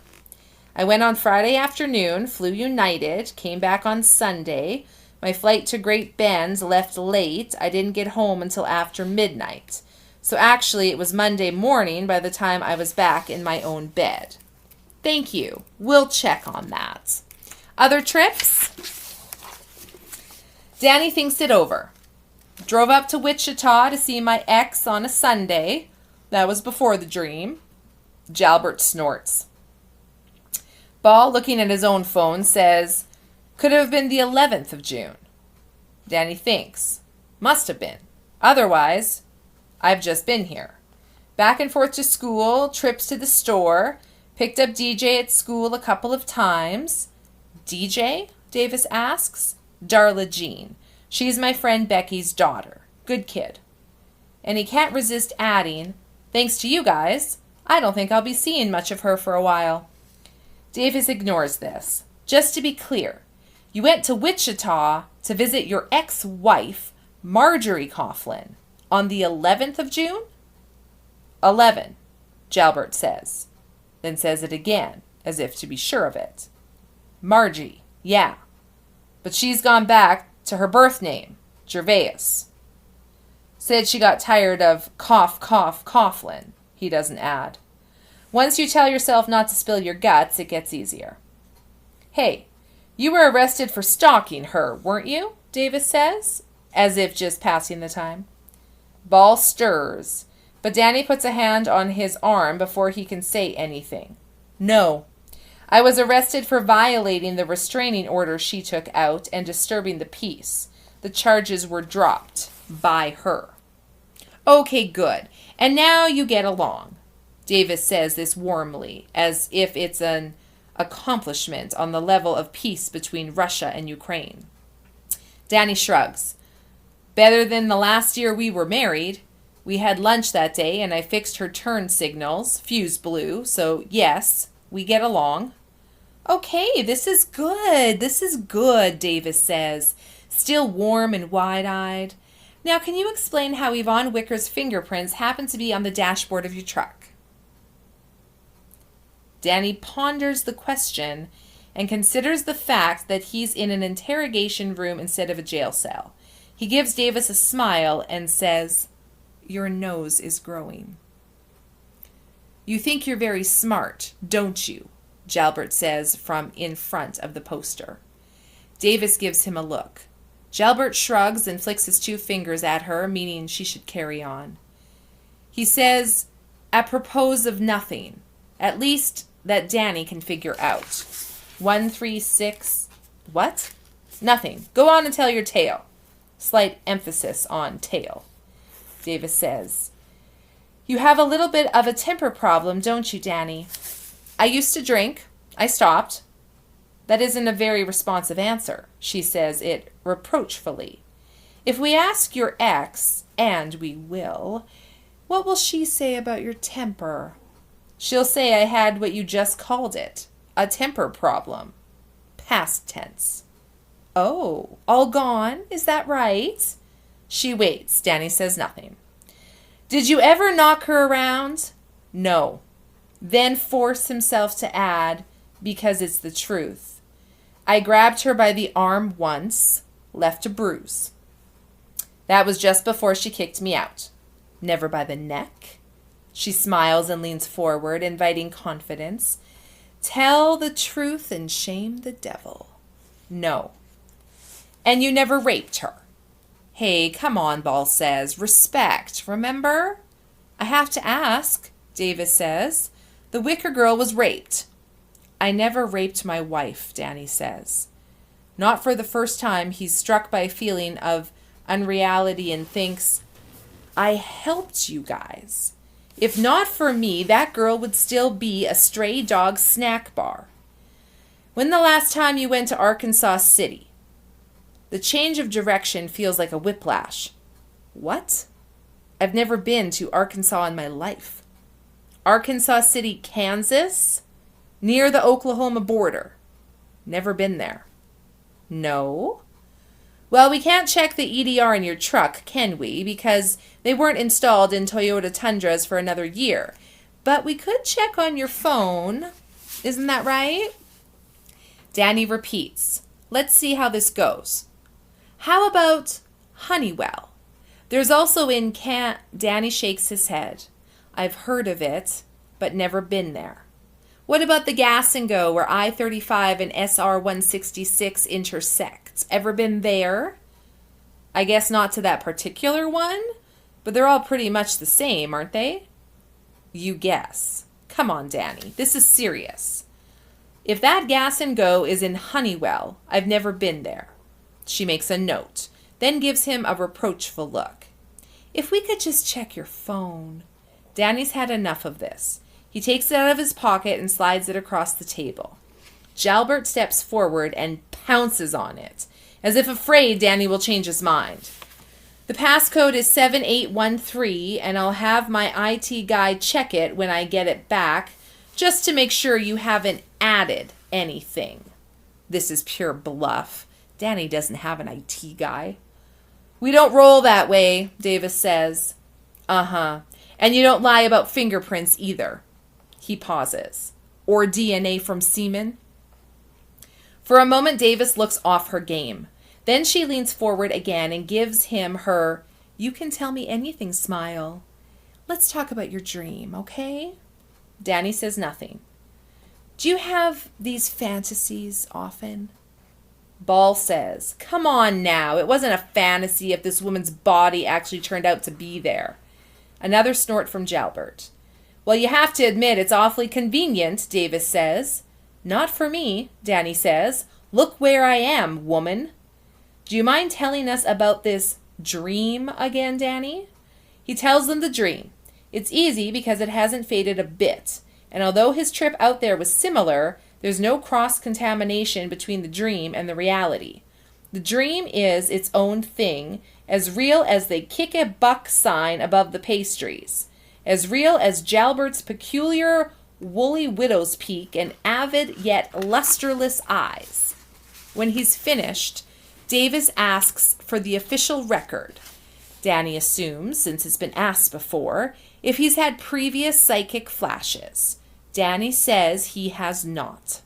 I went on Friday afternoon, flew United, came back on Sunday. My flight to Great Bend left late. I didn't get home until after midnight. So actually, it was Monday morning by the time I was back in my own bed. Thank you. We'll check on that. Other trips? Danny thinks it over. Drove up to Wichita to see my ex on a Sunday. That was before the dream. Jalbert snorts. Ball, looking at his own phone, says, Could have been the 11th of June. Danny thinks. Must have been. Otherwise, I've just been here. Back and forth to school, trips to the store, picked up DJ at school a couple of times. DJ? Davis asks. Darla Jean. She's my friend Becky's daughter. Good kid. And he can't resist adding, Thanks to you guys, I don't think I'll be seeing much of her for a while. Davis ignores this. Just to be clear, you went to Wichita to visit your ex-wife, Marjorie Coughlin, on the 11th of June? 11, Jalbert says, then says it again, as if to be sure of it. Margie, yeah. But she's gone back to her birth name, Gervais. Said she got tired of Coughlin, he doesn't add. Once you tell yourself not to spill your guts, it gets easier. Hey, you were arrested for stalking her, weren't you? Davis says, as if just passing the time. Ball stirs, but Danny puts a hand on his arm before he can say anything. No. I was arrested for violating the restraining order she took out and disturbing the peace. The charges were dropped by her. Okay, good. And now you get along. Davis says this warmly, as if it's an accomplishment on the level of peace between Russia and Ukraine. Danny shrugs. Better than the last year we were married. We had lunch that day and I fixed her turn signals. Fuse blew, so yes, we get along. Okay, this is good. This is good, Davis says, still warm and wide-eyed. Now, can you explain how Yvonne Wicker's fingerprints happen to be on the dashboard of your truck? Danny ponders the question and considers the fact that he's in an interrogation room instead of a jail cell. He gives Davis a smile and says, Your nose is growing. You think you're very smart, don't you? Jalbert says from in front of the poster. Davis gives him a look. Jalbert shrugs and flicks his two fingers at her, meaning she should carry on. He says, apropos of nothing, at least that Danny can figure out. 136, what? Nothing. Go on and tell your tale. Slight emphasis on tale. Davis says, You have a little bit of a temper problem, don't you, Danny? I used to drink. I stopped. That isn't a very responsive answer. She says it reproachfully. If we ask your ex, and we will, what will she say about your temper? She'll say I had what you just called it, a temper problem. Past tense. Oh, all gone? Is that right? She waits. Danny says nothing. Did you ever knock her around? No. Then force himself to add, because it's the truth. I grabbed her by the arm once, left a bruise. That was just before she kicked me out. Never by the neck? She smiles and leans forward, inviting confidence. Tell the truth and shame the devil. No. And you never raped her? Hey, come on, Ball says. Respect, remember? I have to ask, Davis says. The Wicker girl was raped. I never raped my wife, Danny says. Not for the first time, he's struck by a feeling of unreality and thinks, I helped you guys. If not for me, that girl would still be a stray dog snack bar. When the last time you went to Arkansas City? The change of direction feels like a whiplash. What? I've never been to Arkansas in my life. Arkansas City, Kansas? Near the Oklahoma border. Never been there. No? Well, we can't check the EDR in your truck, can we? Because they weren't installed in Toyota Tundras for another year. But we could check on your phone. Isn't that right? Danny repeats. Let's see how this goes. How about Honeywell? There's also in Danny shakes his head. I've heard of it, but never been there. What about the Gas and Go where I-35 and SR-166 intersect? Ever been there? I guess not to that particular one, but they're all pretty much the same, aren't they? You guess. Come on, Danny. This is serious. If that Gas and Go is in Honeywell, I've never been there. She makes a note, then gives him a reproachful look. If we could just check your phone. Danny's had enough of this. He takes it out of his pocket and slides it across the table. Jalbert steps forward and pounces on it, as if afraid Danny will change his mind. The passcode is 7813, and I'll have my IT guy check it when I get it back, just to make sure you haven't added anything. This is pure bluff. Danny doesn't have an IT guy. We don't roll that way, Davis says. Uh-huh. And you don't lie about fingerprints either. He pauses. Or DNA from semen. For a moment, Davis looks off her game. Then she leans forward again and gives him her, you can tell me anything smile. Let's talk about your dream, okay? Danny says nothing. Do you have these fantasies often? Ball says, come on now. It wasn't a fantasy if this woman's body actually turned out to be there. Another snort from Jalbert. Well, you have to admit it's awfully convenient, Davis says. Not for me, Danny says. Look where I am, woman. Do you mind telling us about this dream again, Danny? He tells them the dream. It's easy because it hasn't faded a bit. And although his trip out there was similar, there's no cross-contamination between the dream and the reality. The dream is its own thing, as real as the kick-a-buck sign above the pastries, as real as Jalbert's peculiar woolly widow's peak and avid yet lusterless eyes. When he's finished, Davis asks for the official record. Danny assumes, since it's been asked before, if he's had previous psychic flashes. Danny says he has not.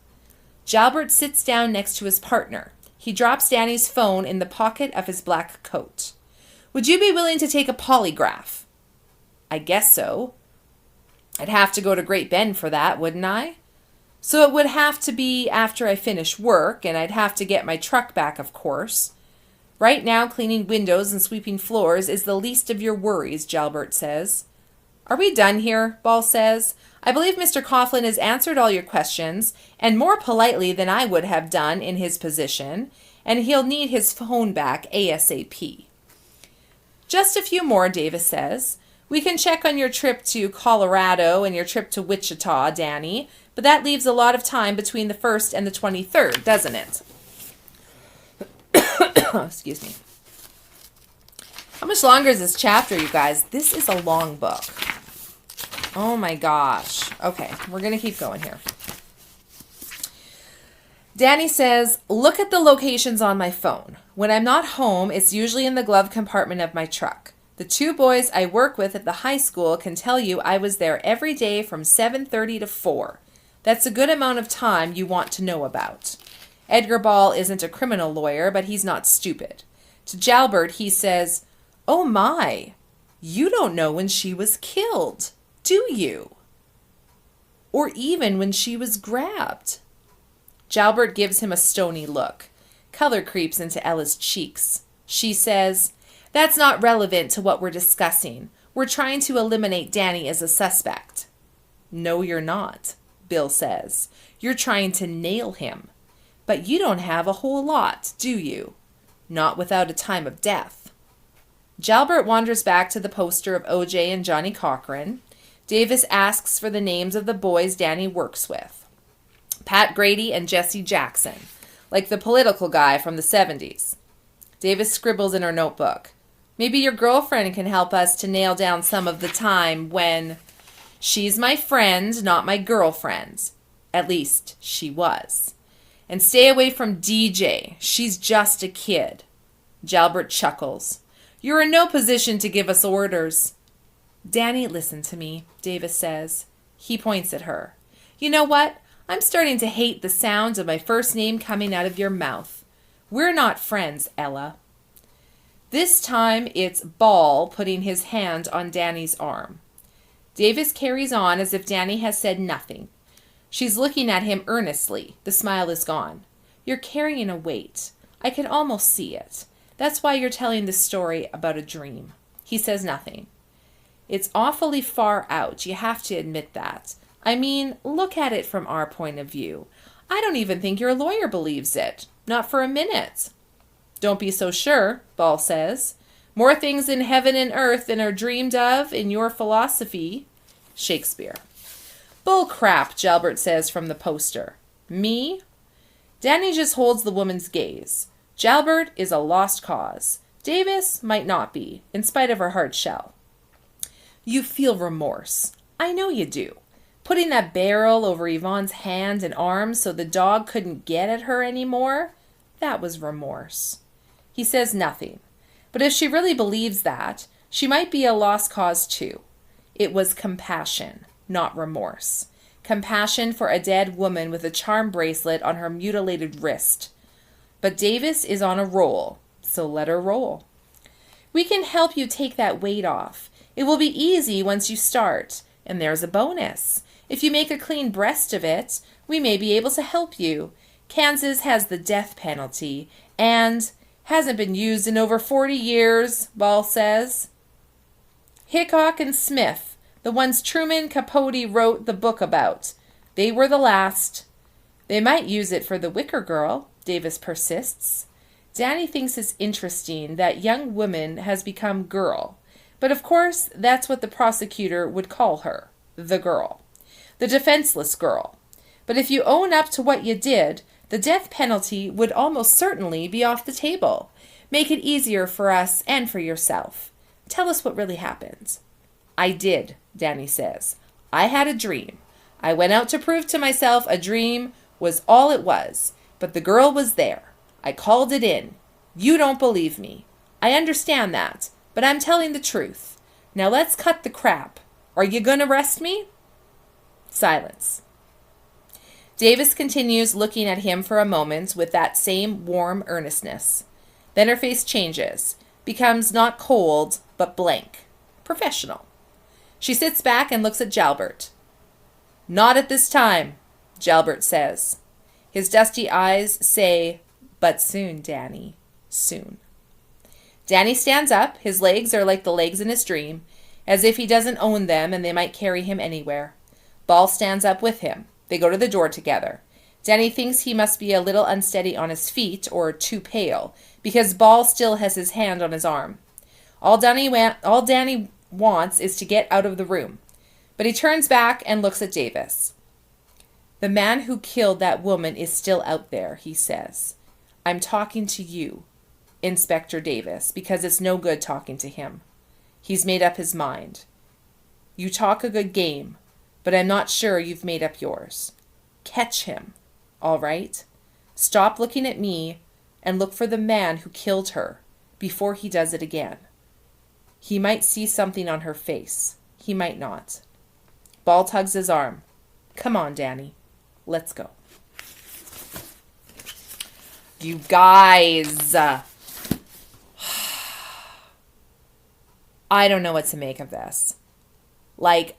Jalbert sits down next to his partner. He drops Danny's phone in the pocket of his black coat. Would you be willing to take a polygraph? I guess so. I'd have to go to Great Bend for that, wouldn't I? So it would have to be after I finish work, and I'd have to get my truck back, of course. Right now, cleaning windows and sweeping floors is the least of your worries, Jalbert says. Are we done here? Ball says. I believe Mr. Coughlin has answered all your questions, and more politely than I would have done in his position, and he'll need his phone back ASAP. Just a few more, Davis says. We can check on your trip to Colorado and your trip to Wichita, Danny, but that leaves a lot of time between the 1st and the 23rd, doesn't it? Excuse me. How much longer is this chapter, you guys? This is a long book. Oh my gosh. Okay, we're going to keep going here. Danny says, look at the locations on my phone. When I'm not home, it's usually in the glove compartment of my truck. The 2 boys I work with at the high school can tell you I was there every day from 7:30 to 4. That's a good amount of time you want to know about. Edgar Ball isn't a criminal lawyer, but he's not stupid. To Jalbert, he says, oh my, you don't know when she was killed, do you? Or even when she was grabbed. Jalbert gives him a stony look. Color creeps into Ella's cheeks. She says, that's not relevant to what we're discussing. We're trying to eliminate Danny as a suspect. No, you're not, Bill says. You're trying to nail him. But you don't have a whole lot, do you? Not without a time of death. Jalbert wanders back to the poster of OJ and Johnny Cochran. Davis asks for the names of the boys Danny works with. Pat Grady and Jesse Jackson, like the political guy from the 70s. Davis scribbles in her notebook. Maybe your girlfriend can help us to nail down some of the time when she's my friend, not my girlfriend. At least she was. And stay away from DJ. She's just a kid. Jalbert chuckles. You're in no position to give us orders. Danny, listen to me, Davis says. He points at her. You know what? I'm starting to hate the sound of my first name coming out of your mouth. We're not friends, Ella. This time it's Ball putting his hand on Danny's arm. Davis carries on as if Danny has said nothing. She's looking at him earnestly. The smile is gone. You're carrying a weight. I can almost see it. That's why you're telling this story about a dream. He says nothing. It's awfully far out. You have to admit that. I mean, look at it from our point of view. I don't even think your lawyer believes it. Not for a minute. Don't be so sure, Ball says. More things in heaven and earth than are dreamed of in your philosophy. Shakespeare. Bull crap, Jalbert says from the poster. Me? Danny just holds the woman's gaze. Jalbert is a lost cause. Davis might not be, in spite of her hard shell. You feel remorse. I know you do. Putting that barrel over Yvonne's hand and arms so the dog couldn't get at her anymore, that was remorse. He says nothing. But if she really believes that, she might be a lost cause too. It was compassion, not remorse. Compassion for a dead woman with a charm bracelet on her mutilated wrist. But Davis is on a roll, so let her roll. We can help you take that weight off. It will be easy once you start. And there's a bonus. If you make a clean breast of it, we may be able to help you. Kansas has the death penalty and hasn't been used in over 40 years, Ball says. Hickok and Smith, the ones Truman Capote wrote the book about. They were the last. They might use it for the Wicker Girl, Davis persists. Danny thinks it's interesting that young woman has become girl. But of course, that's what the prosecutor would call her, the girl. The defenseless girl. But if you own up to what you did, the death penalty would almost certainly be off the table. Make it easier for us and for yourself. Tell us what really happened. I did, Danny says. I had a dream. I went out to prove to myself a dream was all it was. But the girl was there. I called it in. You don't believe me. I understand that. But I'm telling the truth. Now let's cut the crap. Are you going to arrest me? Silence. Davis continues looking at him for a moment with that same warm earnestness. Then her face changes, becomes not cold, but blank. Professional. She sits back and looks at Jalbert. Not at this time, Jalbert says. His dusty eyes say, but soon, Danny, soon. Danny stands up. His legs are like the legs in his dream, as if he doesn't own them and they might carry him anywhere. Ball stands up with him. They go to the door together. Danny thinks he must be a little unsteady on his feet or too pale, because Ball still has his hand on his arm. All Danny wants is to get out of the room. But he turns back and looks at Davis. The man who killed that woman is still out there, he says. I'm talking to you. Inspector Davis, because it's no good talking to him. He's made up his mind. You talk a good game, but I'm not sure you've made up yours. Catch him, all right? Stop looking at me and look for the man who killed her before he does it again. He might see something on her face. He might not. Ball tugs his arm. Come on, Danny. Let's go. You guys. I don't know what to make of this. Like,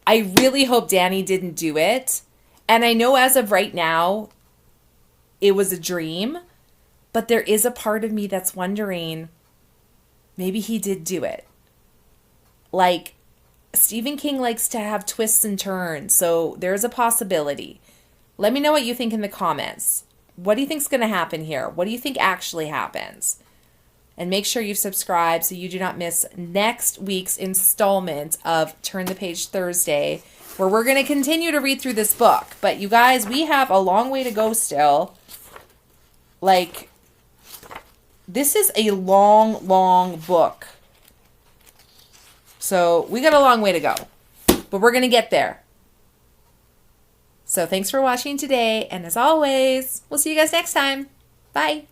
I really hope Danny didn't do it. And I know as of right now, it was a dream. But there is a part of me that's wondering, maybe he did do it. Like, Stephen King likes to have twists and turns, so there's a possibility. Let me know what you think in the comments. What do you think's going to happen here? What do you think actually happens? And make sure you subscribe so you do not miss next week's installment of Turn the Page Thursday, where we're going to continue to read through this book. But you guys, we have a long way to go still. Like, this is a long, long book. So we got a long way to go, but we're going to get there. So thanks for watching today. And as always, we'll see you guys next time. Bye.